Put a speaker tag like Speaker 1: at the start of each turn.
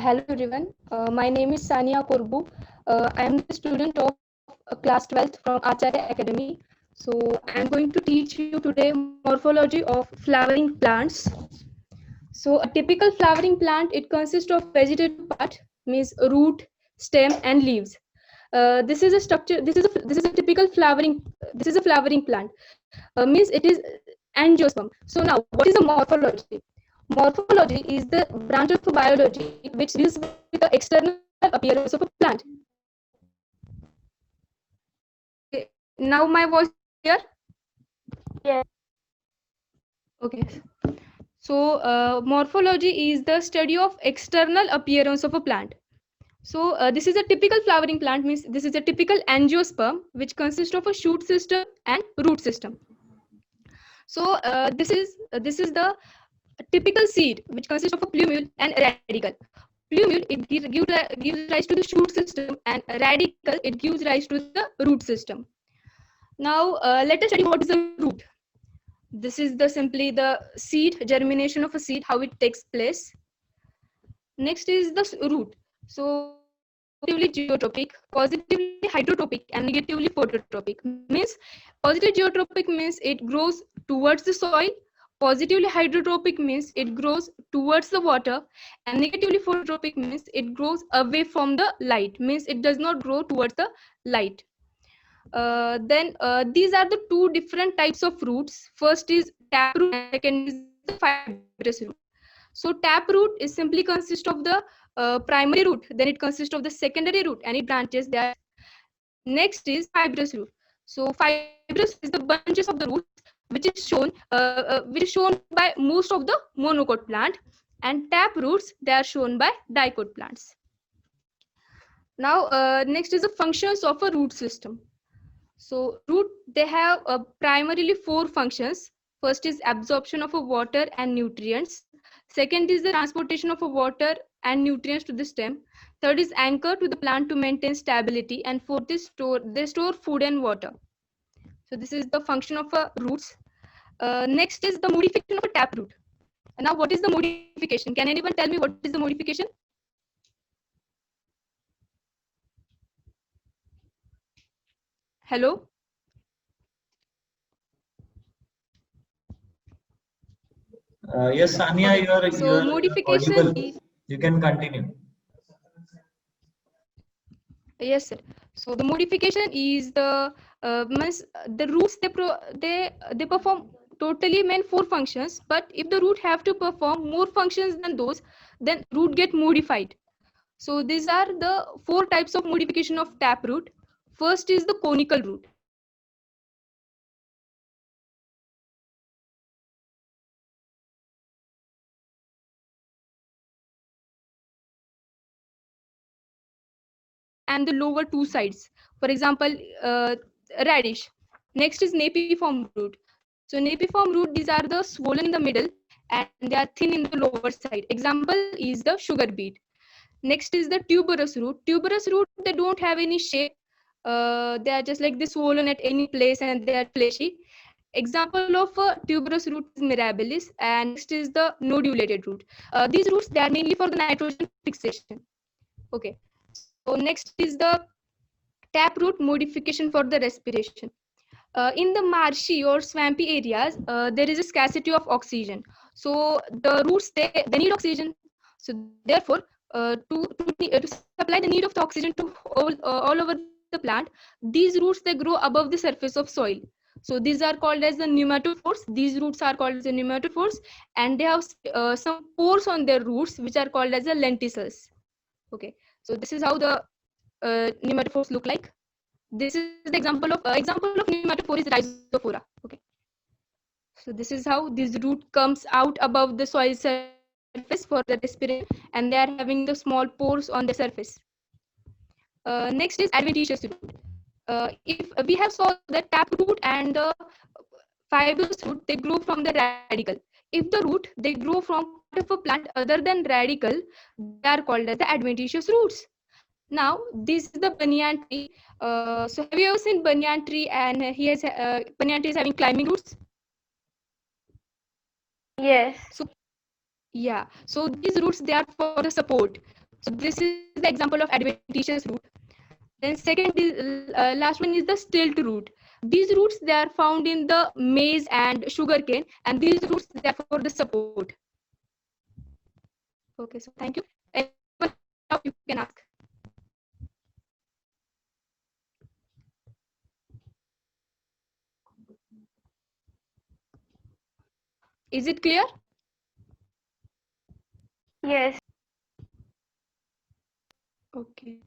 Speaker 1: Hello everyone. My name is Sania Korbu. I am the student of class 12th from Acharya Academy. So I am going to teach you today morphology of flowering plants. So a typical flowering plant, it consists of vegetative part, means root, stem, and leaves. This is a structure. This is a typical flowering. This is a flowering plant. Means it is angiosperm. So now, what is the morphology? Morphology is the branch of biology which deals with the external appearance of a plant. Okay, now my voice is clear?
Speaker 2: Yes.
Speaker 1: Okay. So morphology is the study of external appearance of a plant. So this is a typical flowering plant, means this is a typical angiosperm which consists of a shoot system and root system. So this is the typical seed which consists of a plumule and radicle. Plumule, it gives rise to the shoot system, and radicle, it gives rise to the root system. Now let us study what is a root. This is the simply the seed, germination of a seed, how it takes place. Next is the root. So positively geotropic, positively hydrotropic, and negatively phototropic. Means positive geotropic means it grows towards the soil. Positively hydrotropic means it grows towards the water, and negatively phototropic means it grows away from the light. Means it does not grow towards the light. Then these are the two different types of roots. First is taproot, and second is the fibrous root. So taproot is simply consists of the primary root, then it consists of the secondary root, and it branches there. Next is fibrous root. So fibrous root is the bunches of the roots which is shown by most of the monocot plant, and tap roots, they are shown by dicot plants. Now next is the functions of a root system. So root, they have primarily four functions. First is absorption of a water and nutrients. Second is the transportation of a water and nutrients to the stem. Third is anchor to the plant to maintain stability. And fourth is they store food and water. So this is the function of a roots. Next is the modification of a taproot. Now what is the modification? Can anyone tell me what is the modification? Hello?
Speaker 3: Yes, Sania,
Speaker 1: Okay. So
Speaker 3: you are
Speaker 1: modification
Speaker 3: audible.
Speaker 1: is,
Speaker 3: You can continue.
Speaker 1: yes, sir. So the modification is means the roots, they perform totally main four functions, but if the root have to perform more functions than those, then root get modified. So these are the four types of modification of taproot. First is the conical root. And the lower two sides. For example, radish. Next is napiform root. So napiform root, these are the swollen in the middle and they are thin in the lower side. Example is the sugar beet. Next is the tuberous root. Tuberous root, they don't have any shape. They are just like this, swollen at any place, and they are fleshy. Example of a tuberous root is mirabilis, and next is the nodulated root. These roots, they are mainly for the nitrogen fixation. Okay. So next is the taproot modification for the respiration. In the marshy or swampy areas, there is a scarcity of oxygen. So the roots, they need oxygen. So therefore, to supply the need of the oxygen to all over the plant, these roots, they grow above the surface of soil. So these are called as the nematophores. These roots are called as the nematophores, and they have some pores on their roots which are called as the lenticels. Okay, so this is how the nematophores look like. This is the example of nematophore is rhizophora. Okay, so this is how this root comes out above the soil surface for the respiration, and they are having the small pores on their surface. Next is adventitious root. If we have saw the taproot and the fibrous root, they grow from the radicle. If the root, they grow from part of a plant other than radicle, they are called as the adventitious roots. Now this is the banyan tree. So have you ever seen banyan tree, and banyan tree is having climbing roots?
Speaker 2: Yes.
Speaker 1: So yeah, so these roots, they are for the support. So this is the example of adventitious root. Then second is last one is the stilt root. These roots they are found in the maize and sugarcane, and these roots they are for the support. Okay, so thank you. Anyone now you can ask. Is it clear?
Speaker 2: Yes.
Speaker 1: Okay.